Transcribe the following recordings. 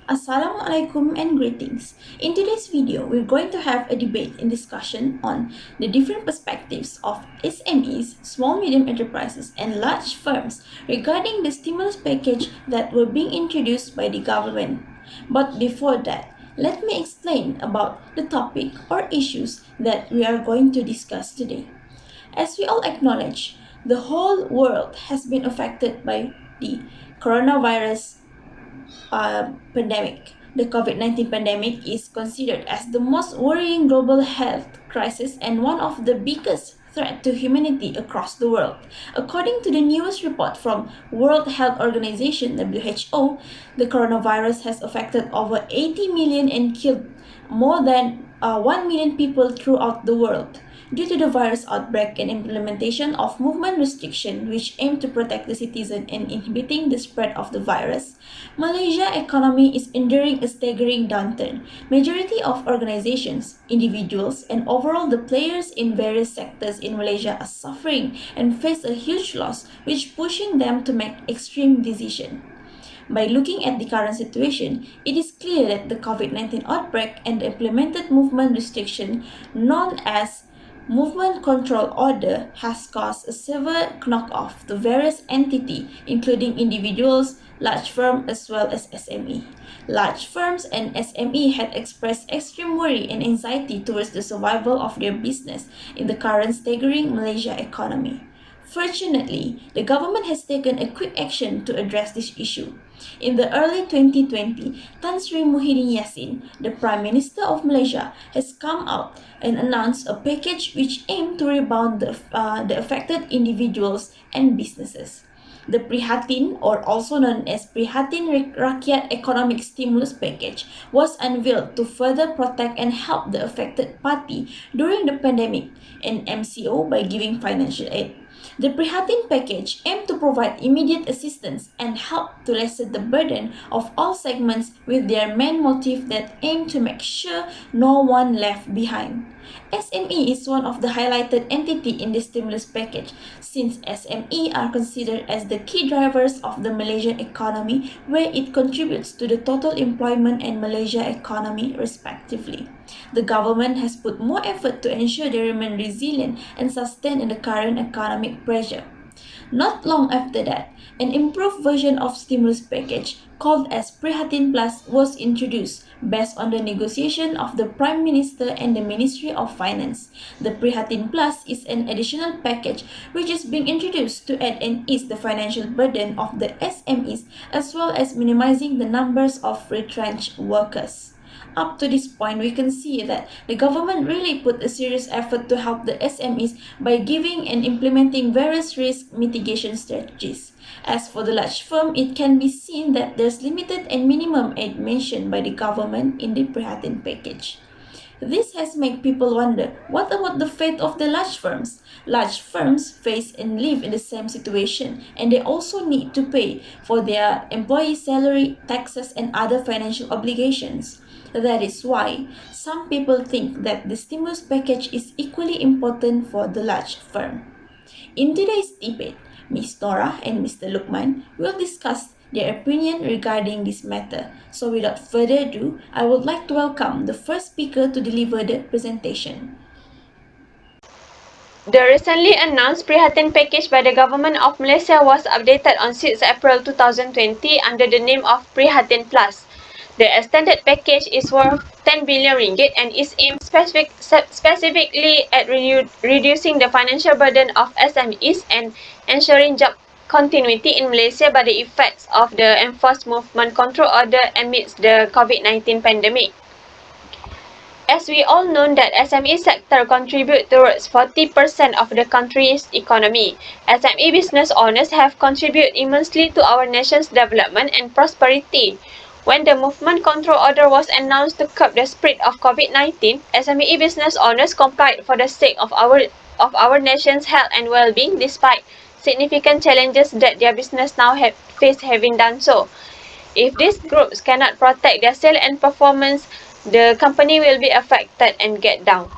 Assalamualaikum and greetings. In today's video, we're going to have a debate and discussion on the different perspectives of SMEs, small medium enterprises, and large firms regarding the stimulus package that were being introduced by the government. But before that, let me explain about the topic or issues that we are going to discuss today. As we all acknowledge, the whole world has been affected by the coronavirus pandemic. The COVID-19 pandemic is considered as the most worrying global health crisis and one of the biggest threat to humanity across the world. According to the newest report from World Health Organization (WHO), the coronavirus has affected over 80 million and killed more than 1 million people throughout the world. Due to the virus outbreak and implementation of movement restriction which aim to protect the citizen and inhibiting the spread of the virus, Malaysia economy is enduring a staggering downturn. Majority of organizations, individuals, and overall the players in various sectors in Malaysia are suffering and face a huge loss, which pushing them to make extreme decisions. By looking at the current situation, it is clear that the COVID-19 outbreak and the implemented movement restriction known as Movement Control Order has caused a severe knock-off to various entities, including individuals, large firms, as well as SME. Large firms and SME had expressed extreme worry and anxiety towards the survival of their business in the current staggering Malaysia economy. Fortunately, the government has taken a quick action to address this issue. In the early 2020, Tan Sri Muhyiddin Yassin, the Prime Minister of Malaysia, has come out and announced a package which aimed to rebound the affected individuals and businesses. The Prihatin, or also known as Prihatin Rakyat Economic Stimulus Package, was unveiled to further protect and help the affected party during the pandemic and MCO by giving financial aid. The Prihatin package aimed to provide immediate assistance and help to lessen the burden of all segments with their main motive that aim to make sure no one left behind. SME is one of the highlighted entity in the stimulus package since SME are considered as the key drivers of the Malaysian economy where it contributes to the total employment and Malaysia economy respectively. The government has put more effort to ensure they remain resilient and sustain in the current economic pressure. Not long after that, an improved version of stimulus package called as Prihatin Plus was introduced based on the negotiation of the Prime Minister and the Ministry of Finance. The Prihatin Plus is an additional package which is being introduced to add and ease the financial burden of the SMEs as well as minimizing the numbers of retrenched workers. Up to this point, we can see that the government really put a serious effort to help the SMEs by giving and implementing various risk mitigation strategies. As for the large firm, it can be seen that there's limited and minimum aid mentioned by the government in the Prihatin package. This has made people wonder, what about the fate of the large firms? Large firms face and live in the same situation and they also need to pay for their employee salary, taxes and other financial obligations. That is why some people think that the stimulus package is equally important for the large firm. In today's debate, Ms. Nora and Mr. Lukman will discuss their opinion regarding this matter. So without further ado, I would like to welcome the first speaker to deliver the presentation. The recently announced Prihatin package by the Government of Malaysia was updated on 6 April 2020 under the name of Prihatin Plus. The extended package is worth 10 billion ringgit and is aimed specifically at reducing the financial burden of SMEs and ensuring job continuity in Malaysia by the effects of the enforced movement control order amidst the COVID-19 pandemic. As we all know that SME sector contribute towards 40% of the country's economy. SME business owners have contributed immensely to our nation's development and prosperity. When the movement control order was announced to curb the spread of COVID-19, SME business owners complied for the sake of our nation's health and well-being despite significant challenges that their business now face having done so. If these groups cannot protect their sale and performance, the company will be affected and get down.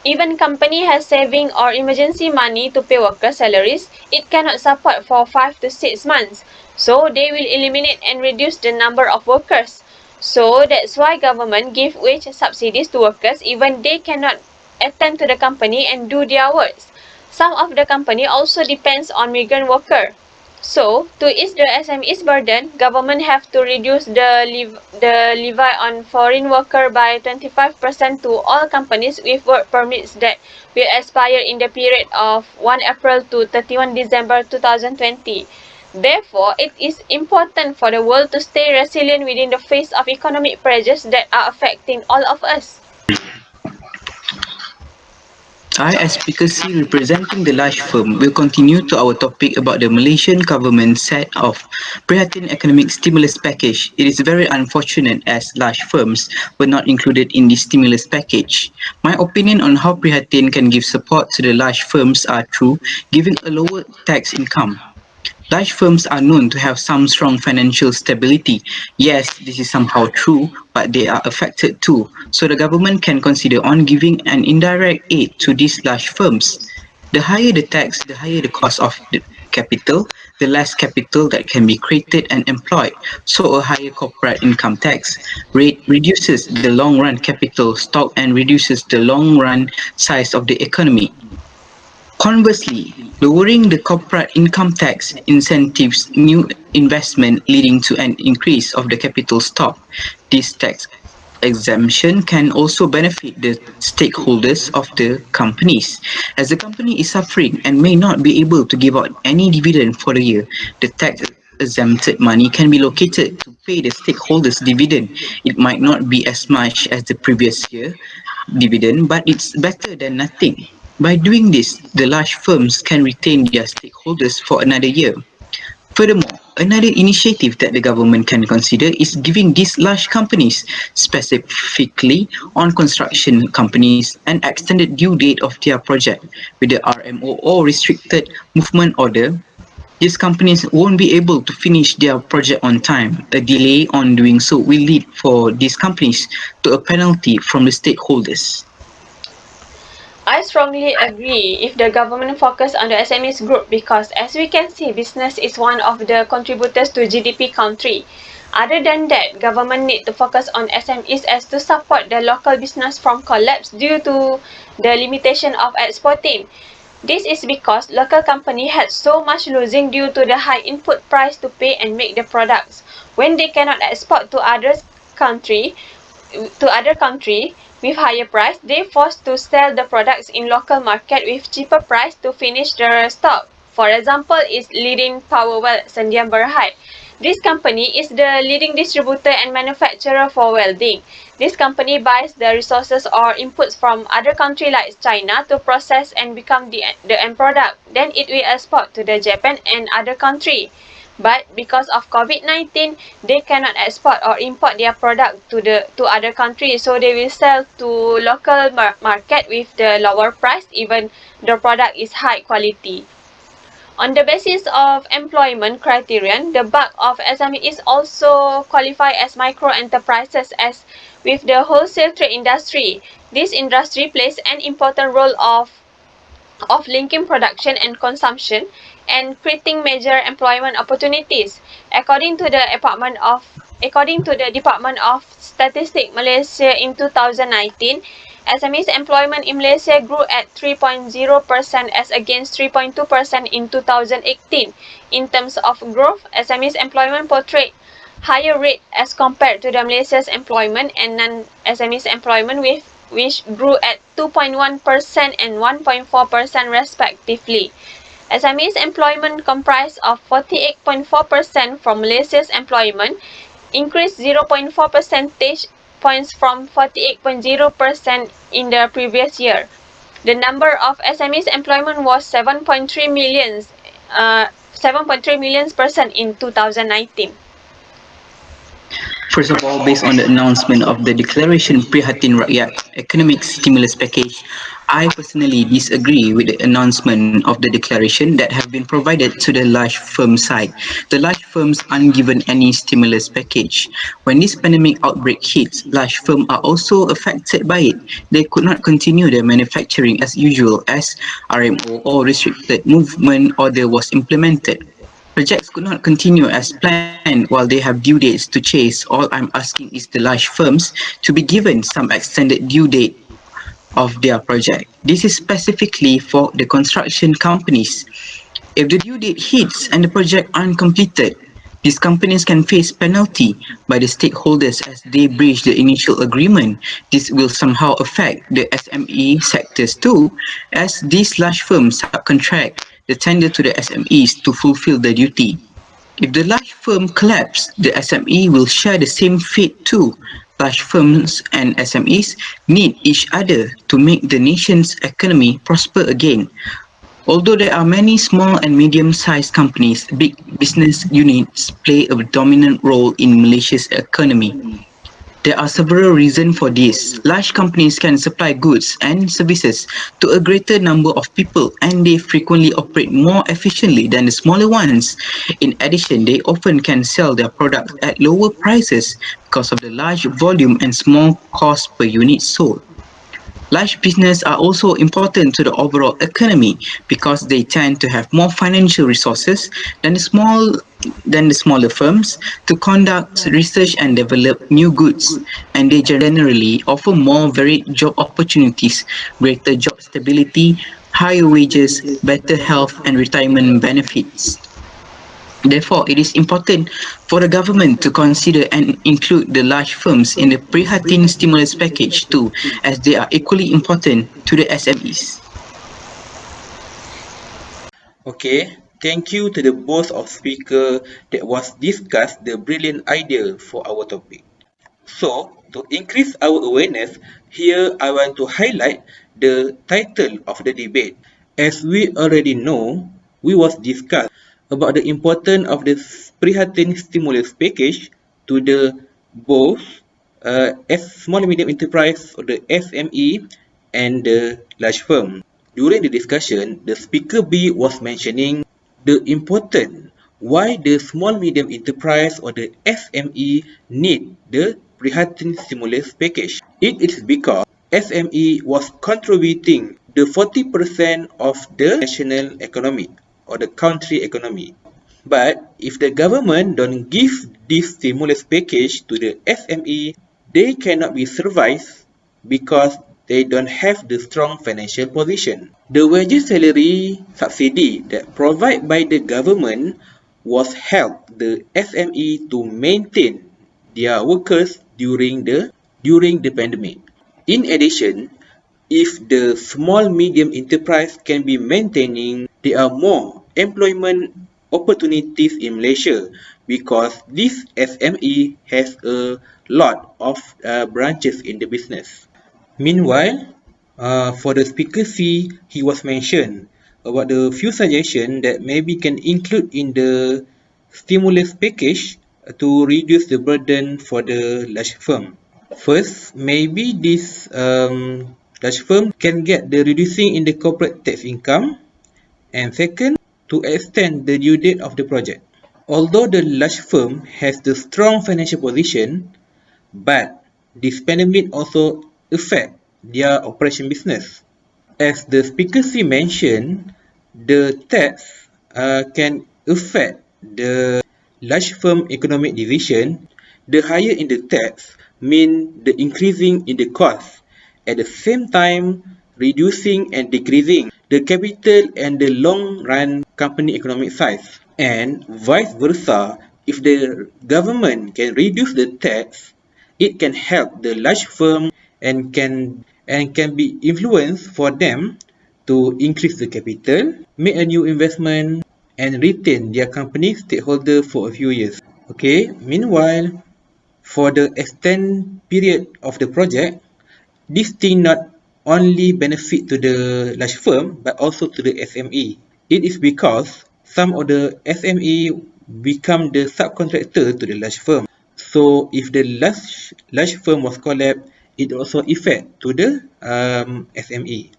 Even company has saving or emergency money to pay workers' salaries, it cannot support for 5 to 6 months. So they will eliminate and reduce the number of workers. So that's why government give wage subsidies to workers even they cannot attend to the company and do their works. Some of the company also depends on migrant worker. So to ease the SMEs burden, government have to reduce the levy on foreign worker by 25% to all companies with work permits that will expire in the period of 1 April to 31 December 2020. Therefore, it is important for the world to stay resilient within the face of economic pressures that are affecting all of us. I, as Speaker C representing the large firm, will continue to our topic about the Malaysian government set of Prihatin economic stimulus package. It is very unfortunate as large firms were not included in the stimulus package. My opinion on how Prihatin can give support to the large firms are through giving a lower tax income. Large firms are known to have some strong financial stability. Yes, this is somehow true, but they are affected too. So the government can consider on giving an indirect aid to these large firms. The higher the tax, the higher the cost of the capital, the less capital that can be created and employed. So a higher corporate income tax rate reduces the long run capital stock and reduces the long run size of the economy. Conversely, lowering the corporate income tax incentives new investment leading to an increase of the capital stock. This tax exemption can also benefit the stakeholders of the companies. As the company is suffering and may not be able to give out any dividend for the year, the tax exempted money can be located to pay the stakeholders dividend. It might not be as much as the previous year dividend, but it's better than nothing. By doing this, the large firms can retain their stakeholders for another year. Furthermore, another initiative that the government can consider is giving these large companies, specifically on construction companies, an extended due date of their project. With the RMO or restricted movement order, these companies won't be able to finish their project on time. A delay on doing so will lead for these companies to a penalty from the stakeholders. I strongly agree if the government focus on the SMEs group because as we can see, business is one of the contributors to GDP country. Other than that, government need to focus on SMEs as to support the local business from collapse due to the limitation of exporting. This is because local company had so much losing due to the high input price to pay and make the products. When they cannot export to country, other country with higher price, they forced to sell the products in local market with cheaper price to finish their stock. For example, is leading Powerwell Sendian Berhad. This company is the leading distributor and manufacturer for welding. This company buys the resources or inputs from other country like China to process and become the end product. Then it will export to the Japan and other country. But because of COVID-19, they cannot export or import their product to other countries, so they will sell to local market with the lower price, even the product is high quality. On the basis of employment criterion, the bulk of SMEs also qualify as micro enterprises as with the wholesale trade industry. This industry plays an important role of linking production and consumption and creating major employment opportunities. According to the Department of Statistics Malaysia in 2019, SMEs employment in Malaysia grew at 3.0% as against 3.2% in 2018. In terms of growth, SMEs employment portrayed higher rate as compared to the Malaysia's employment and non-SMEs employment with which grew at 2.1% and 1.4% respectively. SMEs employment comprised of 48.4% from Malaysia's employment, increased 0.4 percentage points from 48.0% in the previous year. The number of SMEs employment was 7.3 million person in 2019. First of all, based on the announcement of the Declaration Prihatin Rakyat Economic Stimulus Package, I personally disagree with the announcement of the declaration that have been provided to the large firm side. The large firms aren't given any stimulus package. When this pandemic outbreak hits, large firms are also affected by it. They could not continue their manufacturing as usual as RMO or restricted movement order was implemented. Projects could not continue as planned while they have due dates to chase. All I'm asking is the large firms to be given some extended due date of their project. This is specifically for the construction companies. If the due date hits and the project aren't completed, these companies can face penalty by the stakeholders as they breach the initial agreement. This will somehow affect the SME sectors too, as these large firms subcontract the tender to the SMEs to fulfill the duty. If the large firm collapse, the SME will share the same fate too. Large firms and SMEs need each other to make the nation's economy prosper again. Although there are many small and medium-sized companies, big business units play a dominant role in Malaysia's economy. There are several reasons for this. Large companies can supply goods and services to a greater number of people and they frequently operate more efficiently than the smaller ones. In addition, they often can sell their products at lower prices because of the large volume and small cost per unit sold. Large business are also important to the overall economy because they tend to have more financial resources than the smaller firms to conduct research and develop new goods, and they generally offer more varied job opportunities, greater job stability, higher wages, better health and retirement benefits. Therefore, it is important for the government to consider and include the large firms in the Prihatin stimulus package too, as they are equally important to the SMEs. Okay, thank you to the both of speaker that was discussed the brilliant idea for our topic. So, to increase our awareness, here I want to highlight the title of the debate. As we already know, we was discussed about the importance of the Prihatin stimulus package to the both small and medium enterprise or the SME and the large firm. During the discussion, the speaker B was mentioning the important why the small medium enterprise or the SME need the Prihatin stimulus package. It is because SME was contributing the 40% of the national economy or the country economy. But if the government don't give this stimulus package to the SME, they cannot be survived because they don't have the strong financial position. The wages salary subsidy that provided by the government was help the SME to maintain their workers during the pandemic. In addition, if the small medium enterprise can be maintaining, there are more employment opportunities in Malaysia because this SME has a lot of branches in the business. Meanwhile, for the speaker C, he was mentioned about the few suggestions that maybe can include in the stimulus package to reduce the burden for the large firm. First, maybe this large firm can get the reducing in the corporate tax income, and second, to extend the due date of the project. Although the large firm has the strong financial position, but this pandemic also affect their operation business. As the speaker C mentioned, the tax can affect the large firm economic division. The higher in the tax mean the increasing in the cost. At the same time, reducing and decreasing the capital and the long run company economic size. And vice versa, if the government can reduce the tax, it can help the large firm and can be influenced for them to increase the capital, make a new investment, and retain their company stakeholder for a few years. Okay, meanwhile, for the extend period of the project, this thing not only benefit to the large firm but also to the SME. It is because some of the SME become the subcontractor to the large firm. So if the large firm was collapsed, it also affect to the SME.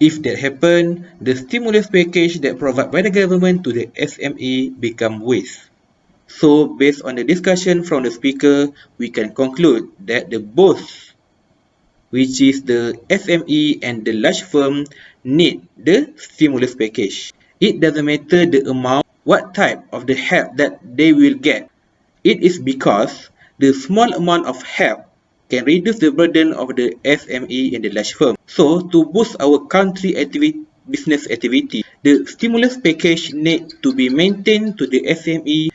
If that happen, the stimulus package that provided by the government to the SME become waste. So based on the discussion from the speaker, we can conclude that the both, which is the SME and the large firm, need the stimulus package. It doesn't matter the amount what type of the help that they will get. It is because the small amount of help can reduce the burden of the SME in the large firm. So, to boost our country business activity, the stimulus package need to be maintained to the SME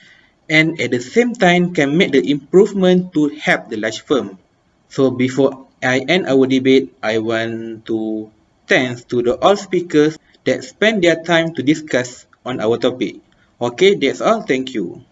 and at the same time can make the improvement to help the large firm. So before I end our debate, I want to thanks to the all speakers that spend their time to discuss on our topic. Okay, that's all. Thank you.